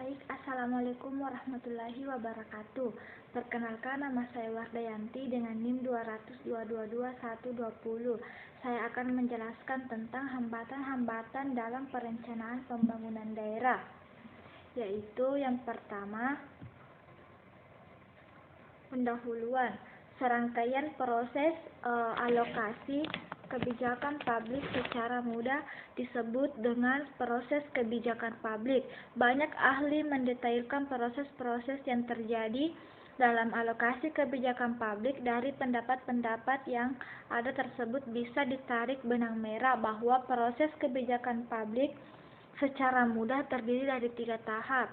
Baik, Assalamualaikum warahmatullahi wabarakatuh. Perkenalkan, nama saya Wardayanti dengan NIM 202222120. Saya akan menjelaskan tentang hambatan-hambatan dalam perencanaan pembangunan daerah, yaitu yang pertama, pendahuluan. Serangkaian proses alokasi kebijakan publik secara mudah disebut dengan proses kebijakan publik. Banyak ahli mendetailkan proses-proses yang terjadi dalam alokasi kebijakan publik. Dari pendapat-pendapat yang ada tersebut bisa ditarik benang merah bahwa proses kebijakan publik secara mudah terdiri dari 3 tahap.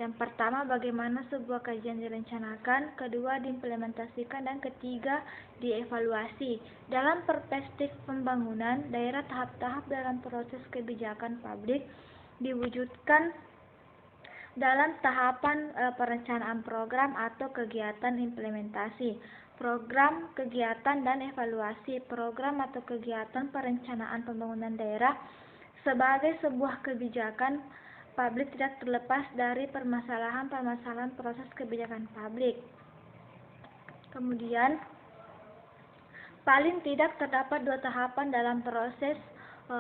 Yang pertama, bagaimana sebuah kajian direncanakan, kedua, diimplementasikan, dan ketiga, dievaluasi. Dalam perspektif pembangunan daerah, tahap-tahap dalam proses kebijakan publik diwujudkan dalam tahapan perencanaan program atau kegiatan implementasi, program, kegiatan, dan evaluasi. Program atau kegiatan perencanaan pembangunan daerah sebagai sebuah kebijakan publik tidak terlepas dari permasalahan-permasalahan proses kebijakan publik. Kemudian, paling tidak terdapat 2 tahapan dalam proses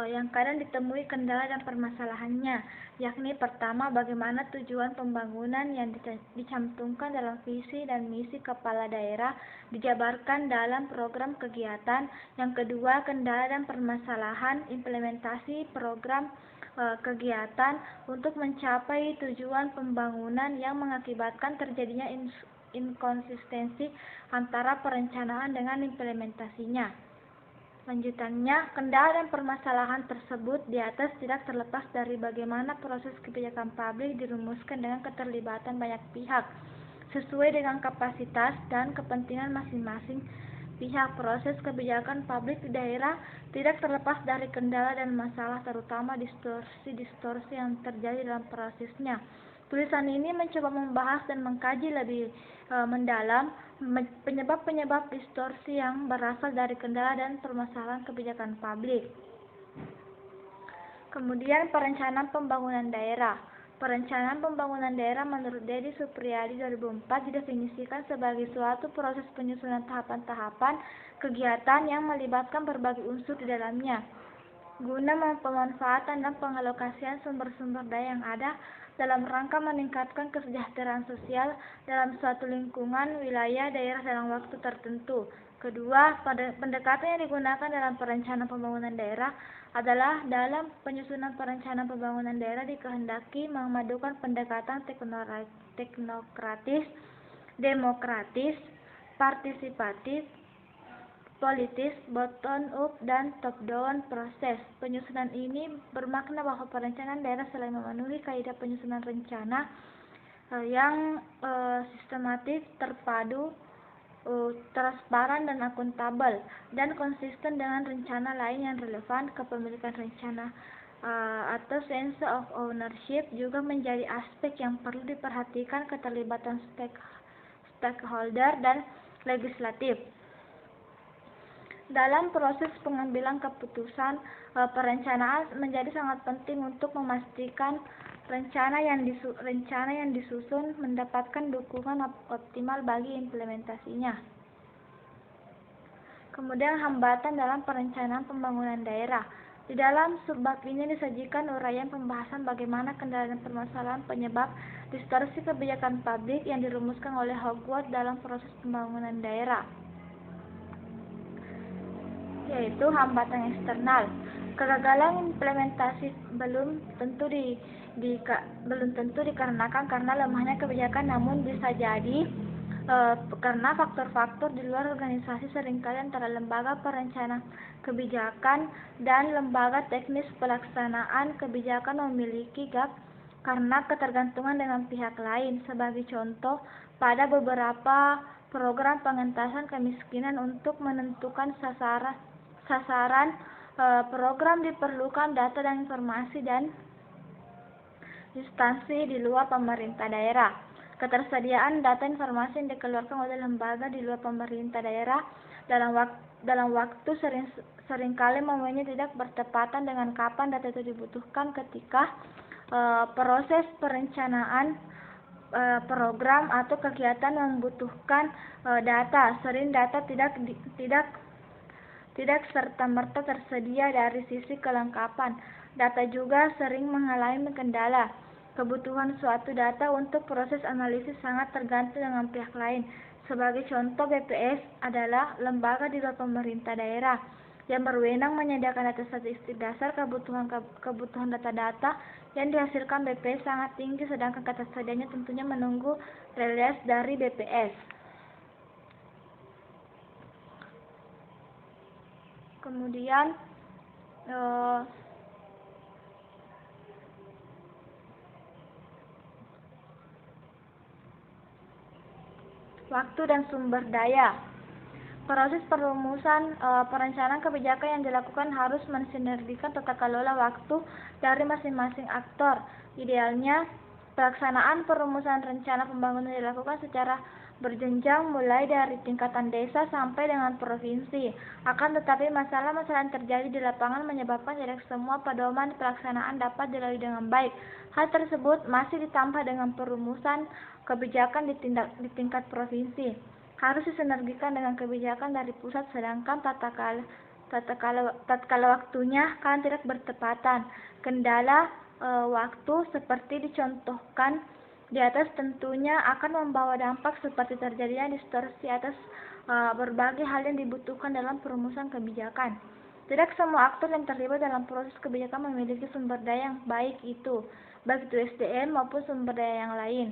yang kadang ditemui kendala dan permasalahannya, yakni pertama, bagaimana tujuan pembangunan yang dicantumkan dalam visi dan misi kepala daerah dijabarkan dalam program kegiatan. Yang kedua, kendala dan permasalahan implementasi program kegiatan untuk mencapai tujuan pembangunan yang mengakibatkan terjadinya inkonsistensi antara perencanaan dengan implementasinya. Lanjutannya, kendala dan permasalahan tersebut di atas tidak terlepas dari bagaimana proses kebijakan publik dirumuskan dengan keterlibatan banyak pihak sesuai dengan kapasitas dan kepentingan masing-masing pihak. Proses kebijakan publik di daerah tidak terlepas dari kendala dan masalah, terutama distorsi-distorsi yang terjadi dalam prosesnya. Tulisan ini mencoba membahas dan mengkaji lebih mendalam penyebab-penyebab distorsi yang berasal dari kendala dan permasalahan kebijakan publik. Kemudian, perencanaan pembangunan daerah. Perencanaan pembangunan daerah menurut Dedi Supriyadi 2004 didefinisikan sebagai suatu proses penyusunan tahapan-tahapan kegiatan yang melibatkan berbagai unsur di dalamnya guna pemanfaatan dan pengalokasian sumber-sumber daya yang ada dalam rangka meningkatkan kesejahteraan sosial dalam suatu lingkungan, wilayah, daerah dalam waktu tertentu. Kedua, pendekatan yang digunakan dalam perencanaan pembangunan daerah adalah dalam penyusunan perencanaan pembangunan daerah dikehendaki memadukan pendekatan teknokratis, demokratis, partisipatif, politis, bottom up, dan top down proses. Penyusunan ini bermakna bahwa perencanaan daerah selain memenuhi kaidah penyusunan rencana yang sistematis, terpadu, transparan dan akuntabel, dan konsisten dengan rencana lain yang relevan, kepemilikan rencana atau sense of ownership juga menjadi aspek yang perlu diperhatikan, keterlibatan stakeholder dan legislatif. Dalam proses pengambilan keputusan, perencanaan menjadi sangat penting untuk memastikan rencana yang disusun mendapatkan dukungan optimal bagi implementasinya. Kemudian, hambatan dalam perencanaan pembangunan daerah. Di dalam subbab ini disajikan uraian pembahasan bagaimana kendala dan permasalahan penyebab distorsi kebijakan publik yang dirumuskan oleh Hogwarts dalam proses pembangunan daerah, yaitu hambatan eksternal. Kegagalan implementasi belum tentu dikarenakan karena lemahnya kebijakan, namun bisa jadi karena faktor-faktor di luar organisasi, seringkali antara lembaga perencana kebijakan dan lembaga teknis pelaksanaan kebijakan memiliki gap karena ketergantungan dengan pihak lain. Sebagai contoh, pada beberapa program pengentasan kemiskinan, untuk menentukan sasaran program diperlukan data dan informasi dan instansi di luar pemerintah daerah. Ketersediaan data informasi yang dikeluarkan oleh lembaga di luar pemerintah daerah dalam waktu seringkali momennya tidak bertepatan dengan kapan data itu dibutuhkan. Ketika proses perencanaan program atau kegiatan membutuhkan data. Sering data tidak serta-merta tersedia dari sisi kelengkapan. Data juga sering mengalami kendala. Kebutuhan suatu data untuk proses analisis sangat tergantung dengan pihak lain. Sebagai contoh, BPS adalah lembaga di bawah pemerintah daerah yang berwenang menyediakan data statistik dasar. Kebutuhan data-data yang dihasilkan BPS sangat tinggi, sedangkan ketersediaannya tentunya menunggu rilis dari BPS. Kemudian waktu dan sumber daya. Proses perumusan perencanaan kebijakan yang dilakukan harus mensinergikan tata kelola waktu dari masing-masing aktor. Idealnya, pelaksanaan perumusan rencana pembangunan dilakukan secara berjenjang mulai dari tingkatan desa sampai dengan provinsi. Akan tetapi masalah-masalah yang terjadi di lapangan menyebabkan tidak semua pedoman pelaksanaan dapat dilalui dengan baik. Hal tersebut masih ditambah dengan perumusan kebijakan di tingkat provinsi. Harus disinergikan dengan kebijakan dari pusat, sedangkan tatkala waktunya kan tidak bertepatan. Kendala waktu seperti dicontohkan di atas tentunya akan membawa dampak seperti terjadinya distorsi atas berbagai hal yang dibutuhkan dalam perumusan kebijakan. Tidak semua aktor yang terlibat dalam proses kebijakan memiliki sumber daya yang baik itu SDM maupun sumber daya yang lain.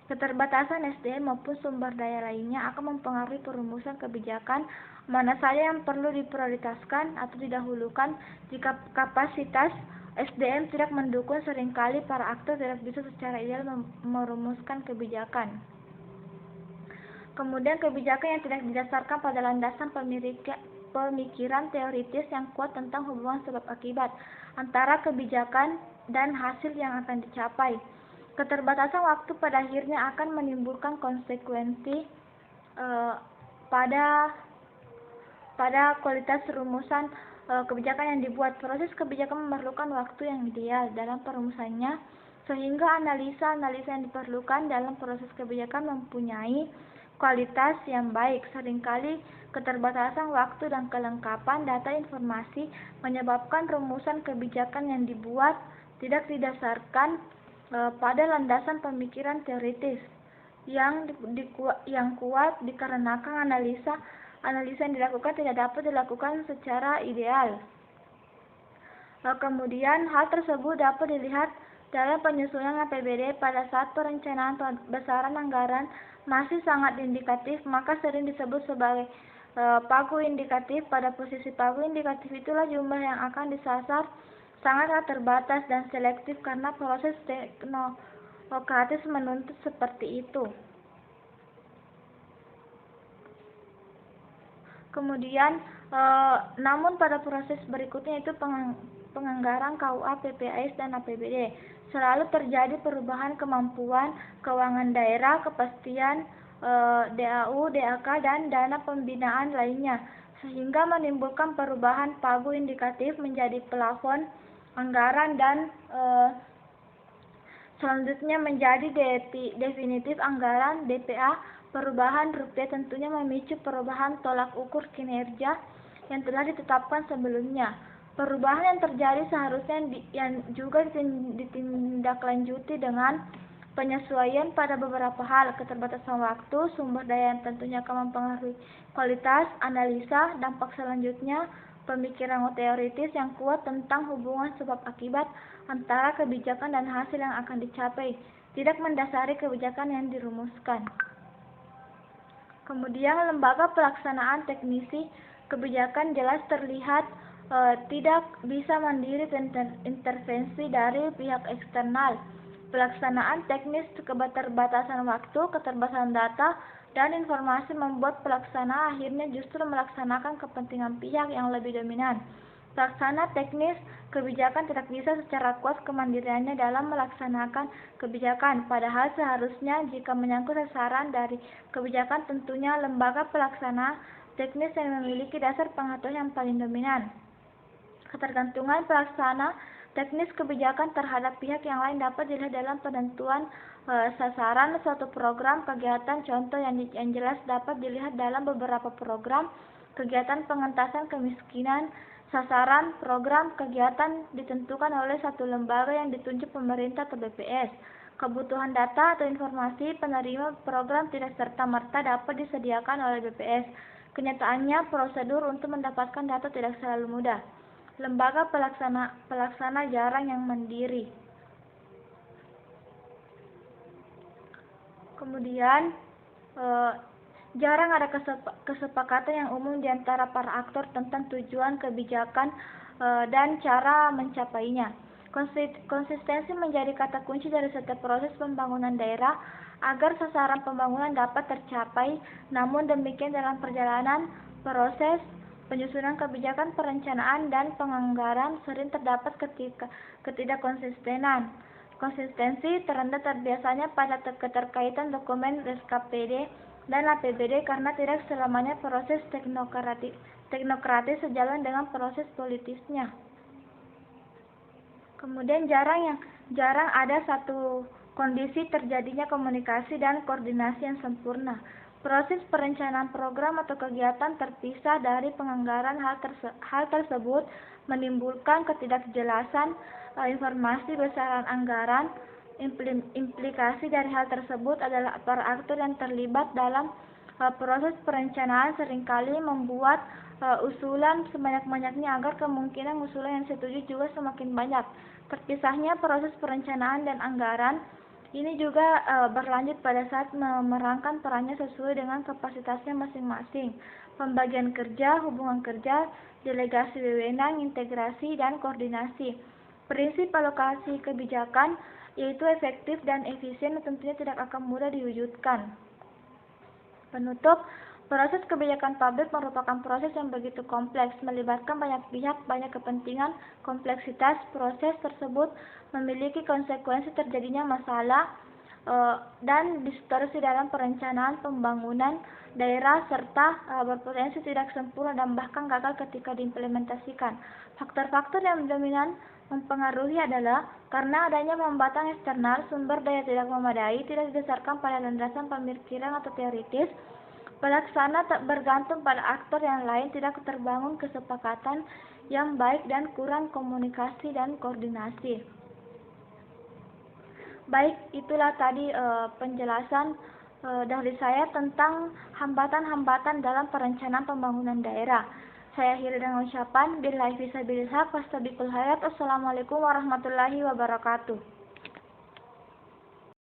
Keterbatasan SDM maupun sumber daya lainnya akan mempengaruhi perumusan kebijakan mana saja yang perlu diprioritaskan atau didahulukan. Jika kapasitas SDM tidak mendukung, seringkali para aktor tidak bisa secara ideal merumuskan kebijakan. Kemudian kebijakan yang tidak didasarkan pada landasan pemikiran teoritis yang kuat tentang hubungan sebab akibat antara kebijakan dan hasil yang akan dicapai. Keterbatasan waktu pada akhirnya akan menimbulkan konsekuensi pada kualitas rumusan kebijakan yang dibuat. Proses kebijakan memerlukan waktu yang ideal dalam perumusannya, sehingga analisa-analisa yang diperlukan dalam proses kebijakan mempunyai kualitas yang baik. Seringkali keterbatasan waktu dan kelengkapan data informasi menyebabkan rumusan kebijakan yang dibuat tidak didasarkan pada landasan pemikiran teoritis yang kuat, dikarenakan analisa yang dilakukan tidak dapat dilakukan secara ideal. Kemudian hal tersebut dapat dilihat dalam penyusunan APBD. Pada saat perencanaan besaran anggaran masih sangat indikatif, maka sering disebut sebagai pagu indikatif. Pada posisi pagu indikatif itulah jumlah yang akan disasar sangat terbatas dan selektif karena proses teknokratis menuntut seperti itu. Kemudian, namun pada proses berikutnya itu penganggaran KUA, PPAS, dan APBD selalu terjadi perubahan kemampuan keuangan daerah, kepastian DAU, DAK, dan dana pembinaan lainnya, sehingga menimbulkan perubahan pagu indikatif menjadi plafon anggaran dan selanjutnya menjadi definitif anggaran DPA. Perubahan rupiah tentunya memicu perubahan tolak ukur kinerja yang telah ditetapkan sebelumnya. Perubahan yang terjadi seharusnya yang juga ditindaklanjuti dengan penyesuaian pada beberapa hal. Keterbatasan waktu, sumber daya yang tentunya akan mempengaruhi kualitas analisa. Dampak selanjutnya, pemikiran teoritis yang kuat tentang hubungan sebab akibat antara kebijakan dan hasil yang akan dicapai, tidak mendasari kebijakan yang dirumuskan. Kemudian lembaga pelaksanaan teknisi kebijakan jelas terlihat tidak bisa mandiri intervensi dari pihak eksternal. Pelaksanaan teknis, keterbatasan waktu, keterbatasan data, dan informasi membuat pelaksana akhirnya justru melaksanakan kepentingan pihak yang lebih dominan. Pelaksana teknis kebijakan tidak bisa secara kuat kemandiriannya dalam melaksanakan kebijakan, padahal seharusnya jika menyangkut sasaran dari kebijakan tentunya lembaga pelaksana teknis yang memiliki dasar pengetahuan yang paling dominan. Ketergantungan pelaksana Teknis kebijakan terhadap pihak yang lain dapat dilihat dalam penentuan sasaran suatu program kegiatan. Contoh yang jelas dapat dilihat dalam beberapa program kegiatan pengentasan kemiskinan. Sasaran program kegiatan ditentukan oleh satu lembaga yang ditunjuk pemerintah atau BPS. Kebutuhan data atau informasi penerima program tidak serta-merta dapat disediakan oleh BPS. Kenyataannya, prosedur untuk mendapatkan data tidak selalu mudah. Lembaga pelaksana jarang yang mandiri. Kemudian, jarang ada kesepakatan yang umum di antara para aktor tentang tujuan kebijakan dan cara mencapainya. Konsistensi menjadi kata kunci dari setiap proses pembangunan daerah agar sasaran pembangunan dapat tercapai. Namun demikian, dalam perjalanan proses penyusunan kebijakan, perencanaan, dan penganggaran sering terdapat ketidakkonsistenan. Konsistensi terendah biasanya pada keterkaitan dokumen SKPD dan APBD karena tidak selamanya proses teknokratis sejalan dengan proses politisnya. Kemudian jarang ada satu kondisi terjadinya komunikasi dan koordinasi yang sempurna. Proses perencanaan program atau kegiatan terpisah dari penganggaran. Hal tersebut menimbulkan ketidakjelasan informasi besaran anggaran. Implikasi dari hal tersebut adalah para aktor yang terlibat dalam proses perencanaan seringkali membuat usulan sebanyak-banyaknya agar kemungkinan usulan yang setuju juga semakin banyak. Terpisahnya proses perencanaan dan anggaran ini juga berlanjut pada saat memerankan perannya sesuai dengan kapasitasnya masing-masing. Pembagian kerja, hubungan kerja, delegasi wewenang, integrasi, dan koordinasi. Prinsip alokasi kebijakan yaitu efektif dan efisien tentunya tidak akan mudah diwujudkan. Penutup, proses kebijakan publik merupakan proses yang begitu kompleks, melibatkan banyak pihak, banyak kepentingan. Kompleksitas proses tersebut memiliki konsekuensi terjadinya masalah dan distorsi dalam perencanaan pembangunan daerah serta berpotensi tidak sempurna dan bahkan gagal ketika diimplementasikan. Faktor-faktor yang dominan mempengaruhi adalah karena adanya hambatan eksternal, sumber daya tidak memadai, tidak didasarkan pada landasan pemikiran atau teoritis, pelaksana tak bergantung pada aktor yang lain, tidak terbangun kesepakatan yang baik, dan kurang komunikasi dan koordinasi. Baik, itulah tadi penjelasan dari saya tentang hambatan-hambatan dalam perencanaan pembangunan daerah. Saya akhiri dengan ucapan billahi fisabilillah wastabiqul hayat. Assalamualaikum warahmatullahi wabarakatuh.